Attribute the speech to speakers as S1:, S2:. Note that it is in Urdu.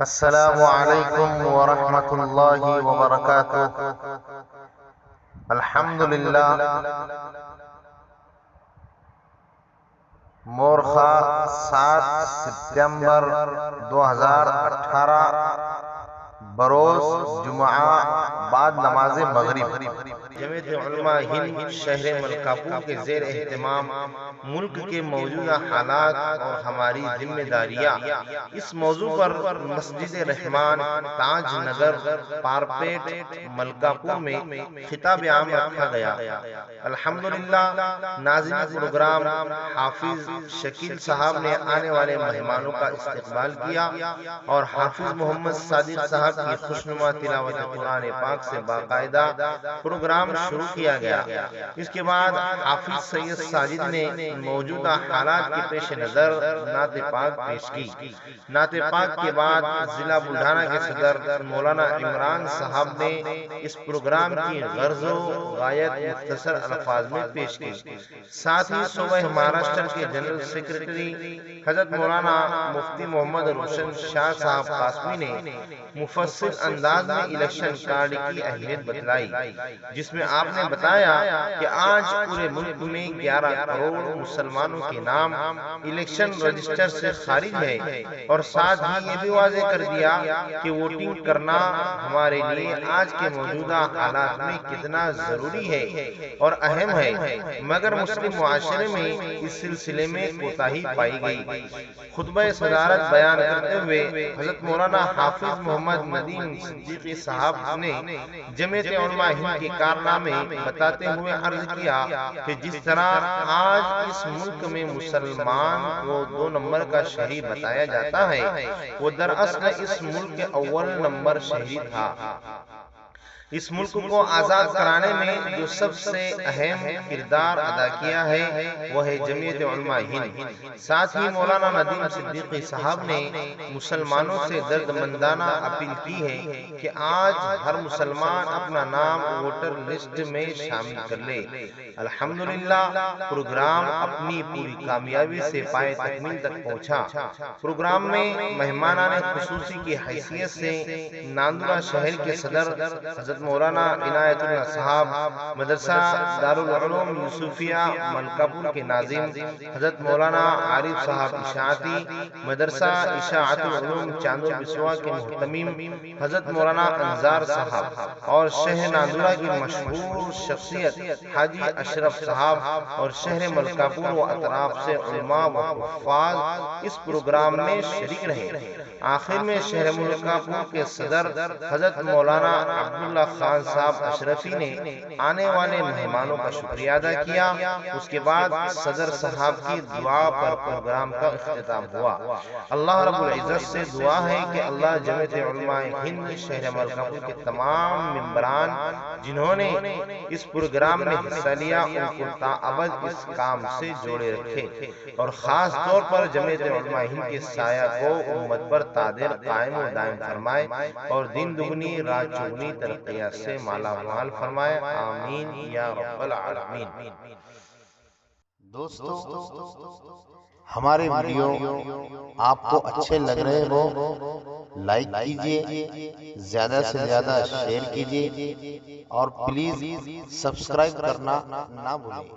S1: السلام علیکم ورحمۃ اللہ وبرکاتہ۔ الحمدللہ مورخہ 7 ستمبر 2018 بروز جمعہ بعد نماز مغرب جمعیت علماء ہند شہر ملکاپور کے زیر اہتمام ملک کے موجودہ حالات اور ہماری ذمہ داریاں اس موضوع پر مسجد رحمان تاج نگر پارپیٹ ملکاپور میں خطاب عام رکھا گیا۔ الحمدللہ ناظرین پروگرام حافظ شکیل صاحب نے آنے والے مہمانوں کا استقبال کیا اور حافظ محمد صادق صاحب کی خوشنما تلاوت قرآن پاک سے باقاعدہ پروگرام شروع کیا گیا۔ اس کے بعد حافظ سید ساجد نے موجودہ حالات کے پیش نظر نعت پاک پیش کی۔ نعت پاک کے بعد ضلع بلڈھانہ کے صدر مولانا عمران صاحب نے اس پروگرام کی غرض و غایت مختصر الفاظ میں پیش کی۔ ساتھ ہی صوبہ مہاراشٹر کے جنرل سیکریٹری حضرت مولانا مفتی محمد روشن شاہ صاحب قاسمی نے مفصل انداز میں الیکشن کارڈ کی اہمیت بتلائی، جس میں آپ نے بتایا کہ آج پورے ملک میں 11 کروڑ مسلمانوں کے نام الیکشن رجسٹر سے خارج ہے، اور ساتھ ہی یہ بھی واضح کر دیا کہ ووٹنگ کرنا ہمارے لیے آج کے موجودہ حالات میں کتنا ضروری ہے اور اہم ہے، مگر مسلم معاشرے میں اس سلسلے میں کوتاہی پائی گئی۔ خطبہ صدارت بیان کرتے ہوئے حضرت مولانا حافظ محمد ندیم صدیقی صاحب نے جمعیت علماء ہند کے کارنامے بتاتے ہوئے عرض کیا کہ جس طرح آج اس ملک میں مسلمان کو 2 نمبر کا شہری بتایا جاتا ہے، وہ دراصل اس ملک کے اول نمبر شہری تھا۔ اس ملک کو آزاد کرانے میں جو سب سے اہم کردار ادا کیا ہے وہ ہے جمعیت علماء ہند۔ ساتھ ہی مولانا ندیم صدیقی صاحب نے مسلمانوں سے درد مندانہ اپیل کی ہے کہ آج ہر مسلمان اپنا نام ووٹر لسٹ میں شامل کر لے۔ الحمدللہ پروگرام اپنی پوری کامیابی سے پائے تکمیل تک پہنچا۔ پروگرام میں مہمانان خصوصی کی حیثیت سے ناندورہ شہر کے صدر حضرت مولانا عنایت اللہ صاحب، مدرسہ دارالعلوم یوسفیہ ملکپور کے ناظم حضرت مولانا عارف صاحب اشاعتی، مدرسہ اشاعت العلوم چاندو بسوا کے محتمم حضرت مولانا انصار صاحب، اور شہر ناندورہ کی مشہور شخصیت حاجی اشرف صاحب، اور شہر ملکپور و اطراف سے علماء و حفاظ اس پروگرام میں شریک رہے۔ آخر میں شہر ملکپور کے صدر حضرت مولانا عبداللہ خان صاحب اشرفی نے آنے والے مہمانوں کا شکریہ ادا کیا۔ اس کے بعد صدر صاحب کی دعا پر پروگرام کا اختتام ہوا۔ اللہ رب العزت سے دعا ہے کہ اللہ جمعیت علماء ہند شہر ملکپور کے تمام ممبران جنہوں نے اس پروگرام میں حصہ لیا ان کو تاابد اس کام سے جوڑے رکھے، اور خاص طور پر جمعیت علماء ہند کے سایہ کو امت پر تادر قائم و دائم فرمائے اور دن دگنی رات چگنی ترقیات سے مالا مال فرمائے، آمین یا رب العالمین۔
S2: دوستو، ہمارے ویڈیو آپ کو اچھے لگ رہے ہو لائک کیجئے، زیادہ سے زیادہ شیئر کیجئے، اور پلیز سبسکرائب کرنا نہ بھولیں۔